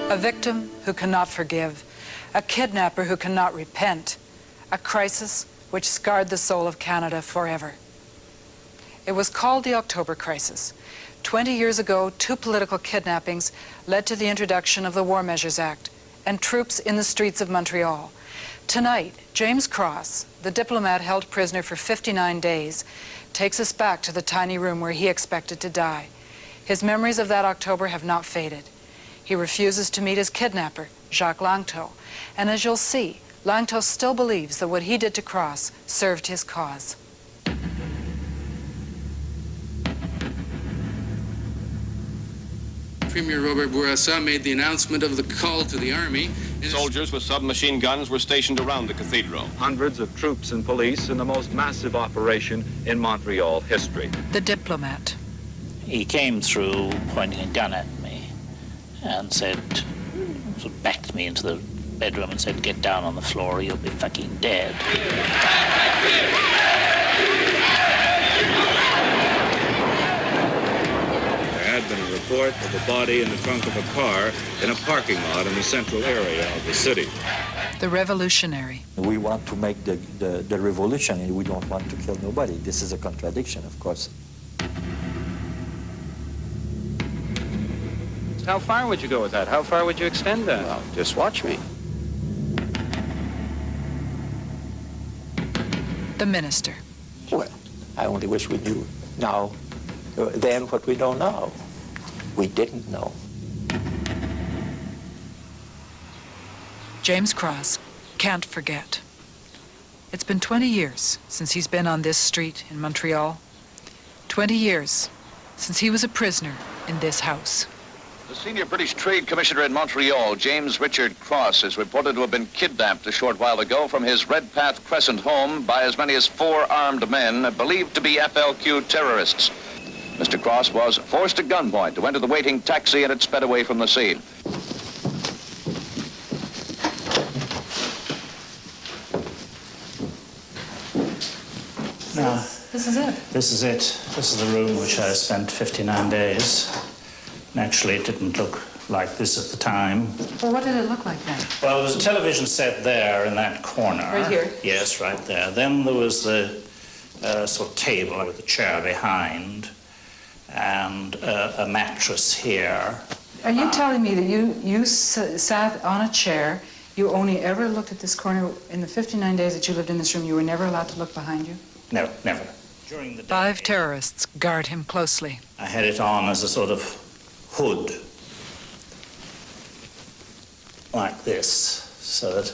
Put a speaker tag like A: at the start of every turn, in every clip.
A: A victim who cannot forgive, a kidnapper who cannot repent, a crisis which scarred the soul of Canada forever. It was called the October Crisis. 20 years ago, 2 political kidnappings led to the introduction of the War Measures Act and troops in the streets of Montreal. Tonight, James Cross, the diplomat held prisoner for 59 days, takes us back to the tiny room where he expected to die. His memories of that October have not faded. He refuses to meet his kidnapper, Jacques Langto, and as you'll see, Langto still believes that what he did to Cross served his cause.
B: Premier Robert Bourassa made the announcement of the call to the army.
C: Soldiers with submachine guns were stationed around the cathedral.
D: Hundreds of troops and police in the most massive operation in Montreal history.
A: The diplomat.
E: He came through pointing a gun at me and said, sort of backed me into the bedroom and said, "Get down on the floor or you'll be fucking dead."
F: There had been a report of a body in the trunk of a car in a parking lot in the central area of the city.
A: The revolutionary.
G: We want to make the revolution and we don't want to kill nobody. This is a contradiction, of course.
H: How far would you go with that? How far would you extend that?
C: Well, just watch me.
A: The minister.
E: Well, I only wish we knew now, then what we know now. We didn't know.
A: James Cross can't forget. It's been 20 years since he's been on this street in Montreal. 20 years since he was a prisoner in this house.
I: The senior British Trade Commissioner in Montreal, James Richard Cross, is reported to have been kidnapped a short while ago from his Redpath Crescent home by as many as 4 armed men believed to be FLQ terrorists. Mr. Cross was forced at gunpoint to enter the waiting taxi and it sped away from the scene.
E: Now,
A: This is it.
E: this is it. This is the room which I spent 59 days. Naturally, it didn't look like this at the time.
A: Well, what did it look like then?
E: Well, there was a television set there in that corner.
A: Right here?
E: Yes, right there. Then there was the sort of table with a chair behind and a mattress here.
A: Are you telling me that you sat on a chair, you only ever looked at this corner in the 59 days that you lived in this room, you were never allowed to look behind you?
E: No, never. During the day,
A: 5 terrorists guard him closely.
E: I had it on as a sort of hood, like this, so that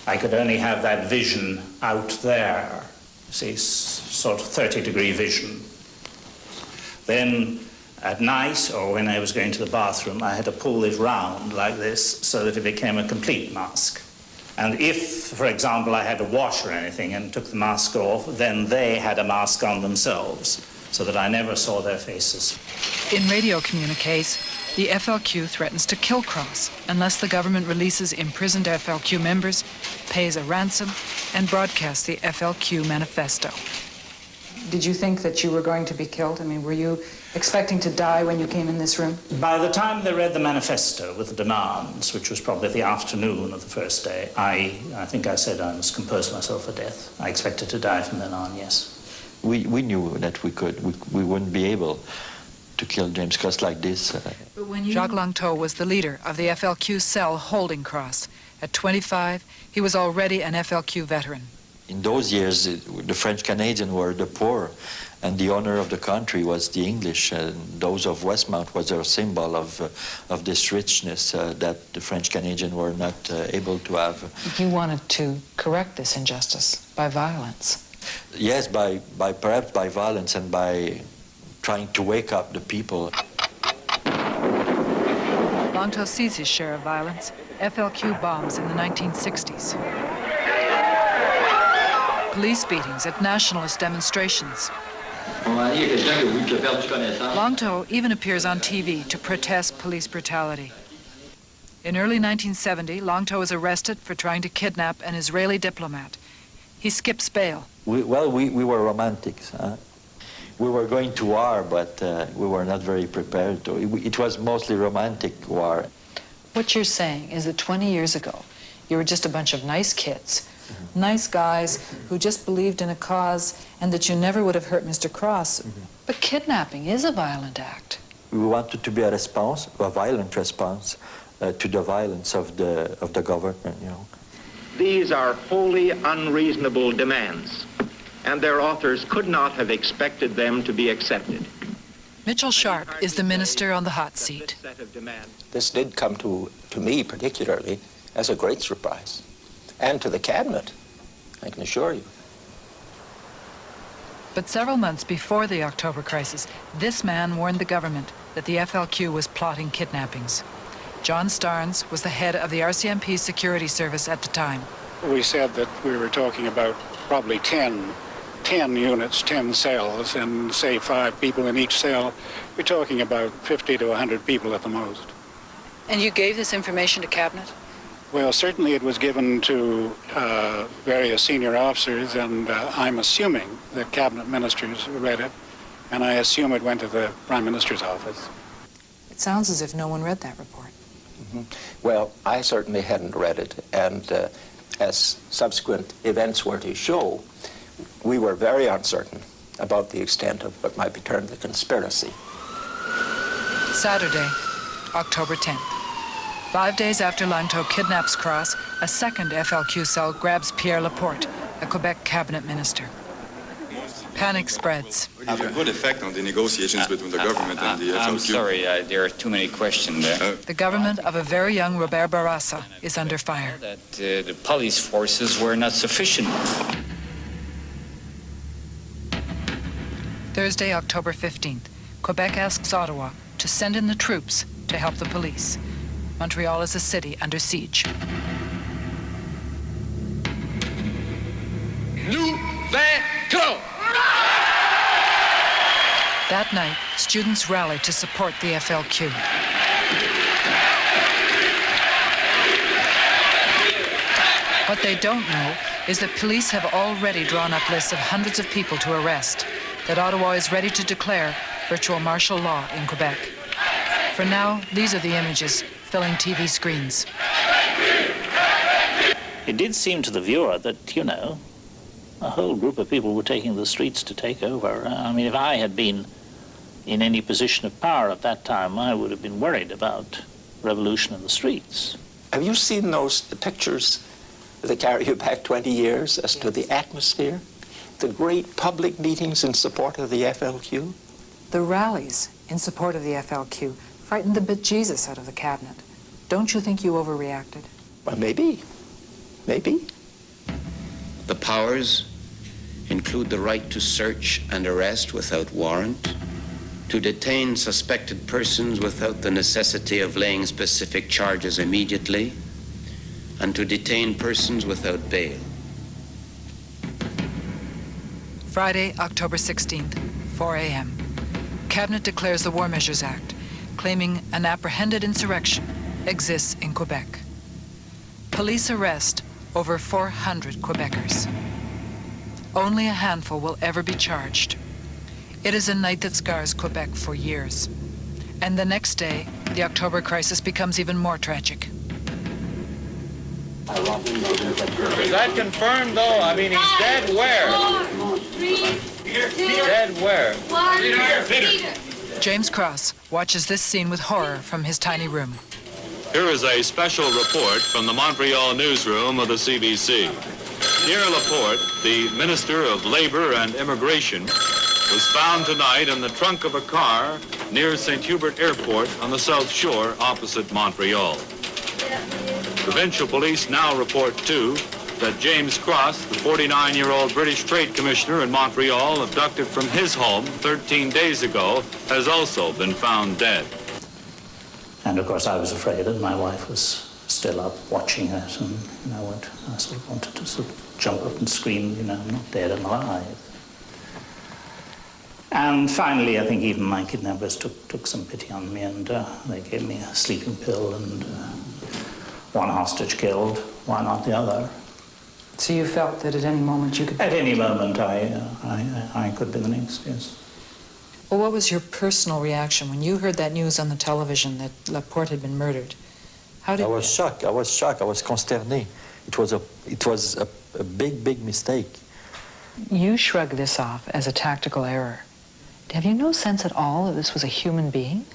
E: I could only have that vision out there, see, sort of 30-degree vision. Then at night, or when I was going to the bathroom, I had to pull it round like this so that it became a complete mask. And if, for example, I had to wash or anything and took the mask off, then they had a mask on themselves, so that I never saw their faces.
A: In radio communiques, the FLQ threatens to kill Cross unless the government releases imprisoned FLQ members, pays a ransom, and broadcasts the FLQ manifesto. Did you think that you were going to be killed? I mean, were you expecting to die when you came in this room?
E: By the time they read the manifesto with the demands, which was probably the afternoon of the first day, I think I said I must compose myself for death. I expected to die from then on, yes.
G: We knew that we wouldn't be able to kill James Cross like this.
A: But when Jacques Langto was the leader of the FLQ cell holding Cross. At 25, he was already an FLQ veteran. In
G: those years, the French-Canadians were the poor, and the owner of the country was the English. And those of Westmount was a symbol of this richness that the French-Canadians were not able to have.
A: You wanted to correct this injustice by violence.
G: Yes, perhaps by violence and by trying to wake up the people.
A: Langto sees his share of violence. FLQ bombs in the 1960s. Police beatings at nationalist demonstrations. Langto even appears on TV to protest police brutality. In early 1970, Langto is arrested for trying to kidnap an Israeli diplomat. He skips bail.
G: We were romantics. Huh? We were going to war, but we were not very prepared to. It was mostly romantic war.
A: What you're saying is that 20 years ago, you were just a bunch of nice kids, nice guys who just believed in a cause, and that you never would have hurt Mr. Cross. But kidnapping is a violent act.
G: We wanted to be a response, a violent response to the violence of the government, you know.
J: These are wholly unreasonable demands, and their authors could not have expected them to be accepted.
A: Mitchell Sharp is the minister on the hot seat.
K: This did come to me particularly as a great surprise, and to the cabinet, I can assure you.
A: But several months before the October crisis, this man warned the government that the FLQ was plotting kidnappings. John Starnes was the head of the RCMP security service at the time.
L: We said that we were talking about probably 10 units, 10 cells, and say 5 people in each cell. We're talking about 50 to 100 people at the most.
A: And you gave this information to Cabinet?
L: Well, certainly it was given to various senior officers, and I'm assuming that Cabinet ministers read it, and I assume it went to the Prime Minister's office.
A: It sounds as if no one read that report.
K: Well, I certainly hadn't read it, and as subsequent events were to show, we were very uncertain about the extent of what might be termed the conspiracy.
A: Saturday, October 10th. 5 days after Langto kidnaps Cross, a second FLQ cell grabs Pierre Laporte, a Quebec cabinet minister. Panic spreads.
M: Have a good effect on the negotiations between the government and the FLQ.
H: I'm sorry, there are too many questions there.
A: The government of a very young Robert Bourassa is under fire.
H: That the police forces were not sufficient.
A: Thursday, October 15th, Quebec asks Ottawa to send in the troops to help the police. Montreal is a city under siege.
B: Nous vaincrons!
A: That night, students rally to support the FLQ. What they don't know is that police have already drawn up lists of hundreds of people to arrest, that Ottawa is ready to declare virtual martial law in Quebec. For now, these are the images filling TV screens.
E: It did seem to the viewer that, you know, a whole group of people were taking the streets to take over. I mean, if I had been in any position of power at that time, I would have been worried about revolution in the streets.
K: Have you seen those pictures that carry you back 20 years as to the atmosphere? The great public meetings in support of the FLQ?
A: The rallies in support of the FLQ frightened the bejesus out of the cabinet. Don't you think you overreacted?
K: Well, maybe. Maybe.
N: The powers include the right to search and arrest without warrant, to detain suspected persons without the necessity of laying specific charges immediately, and to detain persons without bail.
A: Friday, October 16th, 4 a.m. Cabinet declares the War Measures Act, claiming an apprehended insurrection exists in Quebec. Police arrest over 400 Quebecers. Only a handful will ever be charged. It is a night that scars Quebec for years. And the next day, the October crisis becomes even more tragic.
J: Is that confirmed, though? I mean, he's dead where? Dead where?
A: James Cross watches this scene with horror from his tiny room.
F: Here is a special report from the Montreal newsroom of the CBC. Pierre Laporte, the Minister of Labor and Immigration, was found tonight in the trunk of a car near St. Hubert Airport on the South Shore opposite Montreal. Provincial police now report, too, that James Cross, the 49-year-old British Trade Commissioner in Montreal, abducted from his home 13 days ago, has also been found dead.
E: And of course I was afraid, and my wife was still up watching it, and you know, I sort of wanted to sort of jump up and scream, you know, I'm not dead, I'm alive. And finally, I think even my kidnappers took some pity on me, and they gave me a sleeping pill, and one hostage killed, why not the other?
A: So you felt that at any moment you could...
E: At any moment I could be the next, yes.
A: Well, what was your personal reaction when you heard that news on the television that Laporte had been murdered? How did
G: I was shocked. I was consterné. It was a big mistake.
A: you shrug this off as a tactical error? Have you no sense at all that this was a human being?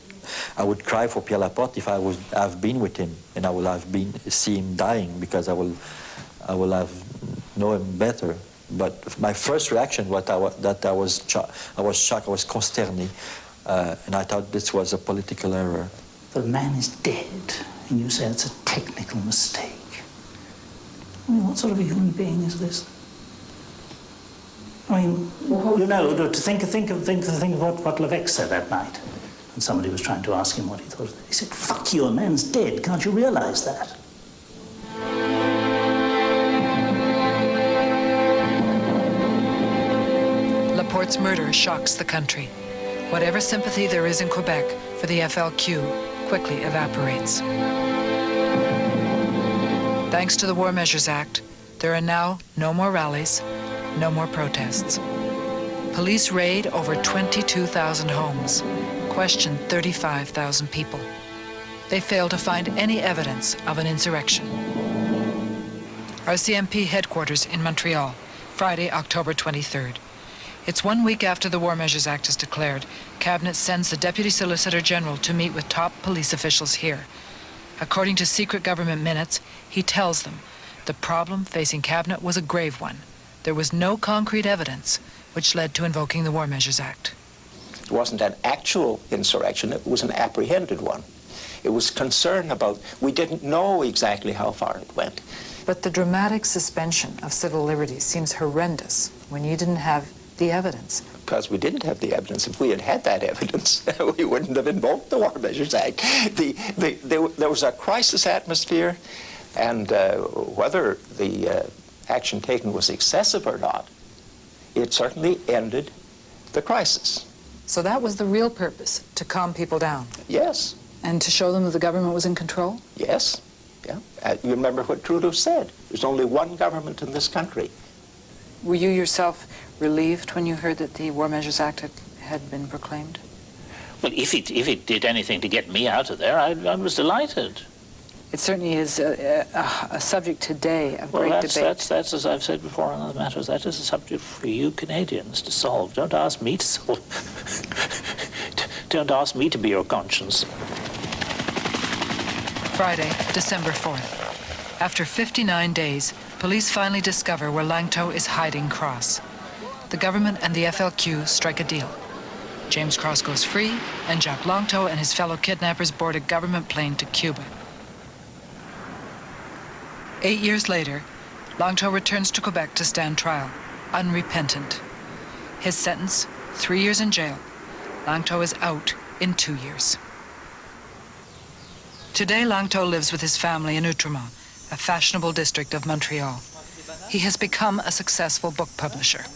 G: I would cry for Pierre Laporte if I would have been with him, and I would have see him dying, because I will have known him better. But my first reaction was I was shocked, I was consterné, and I thought this was a political error.
E: The man is dead, and you say it's a technical mistake. I mean, what sort of a human being is this? I mean, you know, to think of what Levesque said that night. And somebody was trying to ask him what he thought of it. He said, "Fuck you, a man's dead. Can't you realize that?"
A: Laporte's murder shocks the country. Whatever sympathy there is in Quebec for the FLQ quickly evaporates. Thanks to the War Measures Act, there are now no more rallies, no more protests. Police raid over 22,000 homes, question 35,000 people. They fail to find any evidence of an insurrection. RCMP headquarters in Montreal, Friday, October 23rd. It's 1 week after the War Measures Act is declared. Cabinet sends the Deputy Solicitor General to meet with top police officials here. According to secret government minutes, he tells them the problem facing Cabinet was a grave one. There was no concrete evidence, which led to invoking the War Measures Act.
K: It wasn't an actual insurrection, it was an apprehended one. It was concern about, we didn't know exactly how far it went.
A: But the dramatic suspension of civil liberties seems horrendous when you didn't have the evidence.
K: Because we didn't have the evidence. If we had had that evidence, we wouldn't have invoked the War Measures Act. There was a crisis atmosphere, and whether the action taken was excessive or not, it certainly ended the crisis.
A: So that was the real purpose, to calm people down?
K: Yes.
A: And to show them that the government was in control?
K: Yes. Yeah. You remember what Trudeau said. There's only one government in this country.
A: Were you yourself relieved when you heard that the War Measures Act had been proclaimed?
E: Well, if it did anything to get me out of there, I was delighted.
A: It certainly is a subject today of great debate.
E: That's, as I've said before on other matters, that is a subject for you Canadians to solve. Don't ask me to solve. Don't ask me to be your conscience.
A: Friday, December 4th. After 59 days, police finally discover where Langto is hiding Cross. The government and the FLQ strike a deal. James Cross goes free, and Jacques Langto and his fellow kidnappers board a government plane to Cuba. 8 years later, Langto returns to Quebec to stand trial, unrepentant. His sentence, 3 years in jail. Langto is out in 2 years. Today, Langto lives with his family in Outremont, a fashionable district of Montreal. He has become a successful book publisher.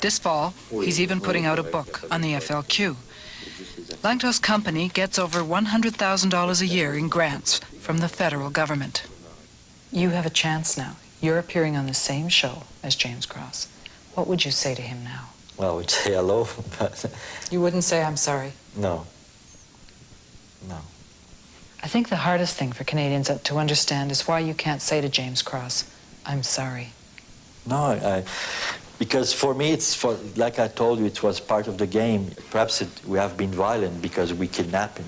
A: This fall, he's even putting out a book on the FLQ. Langto's company gets over $100,000 a year in grants from the federal government. You have a chance now. You're appearing on the same show as James Cross. What would you say to him now?
G: Well, I would say hello, but...
A: You wouldn't say, "I'm sorry"?
G: No. No.
A: I think the hardest thing for Canadians to understand is why you can't say to James Cross, "I'm sorry."
G: No, because for me, like I told you, it was part of the game. Perhaps we have been violent because we kidnapped him,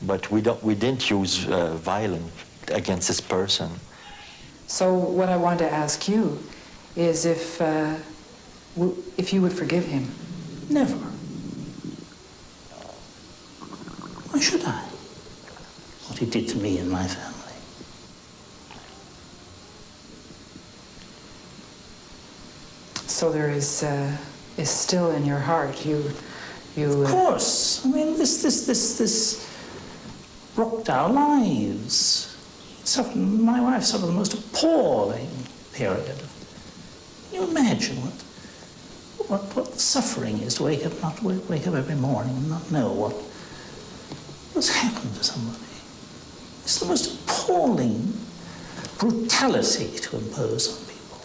G: but we didn't use violence against this person.
A: So what I wanted to ask you is if you would forgive him.
E: Never. Why should I? What he did to me and my family.
A: So there is still in your heart, you.
E: Of course. I mean, this rocked our lives. My wife suffered the most appalling period. Can you imagine what the suffering is to wake up every morning and not know what's happened to somebody? It's the most appalling brutality to impose on people.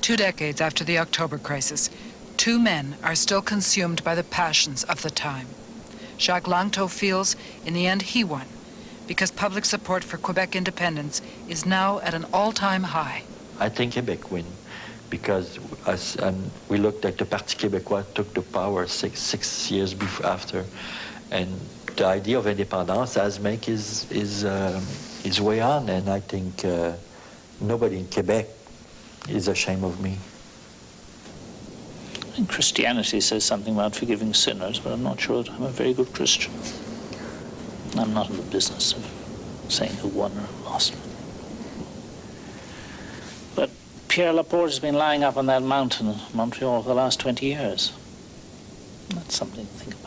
A: 2 decades after the October crisis, 2 men are still consumed by the passions of the time. Jacques Langto feels, in the end, he won, because public support for Quebec independence is now at an all-time high.
G: I think Quebec win, because we looked at the Parti Québécois took the power six years after, and the idea of independence has make is way on, and I think nobody in Quebec is ashamed of me.
O: And Christianity says something about forgiving sinners, but I'm not sure that I'm a very good Christian. I'm not in the business of saying who won or lost. But Pierre Laporte has been lying up on that mountain in Montreal for the last 20 years. That's something to think about.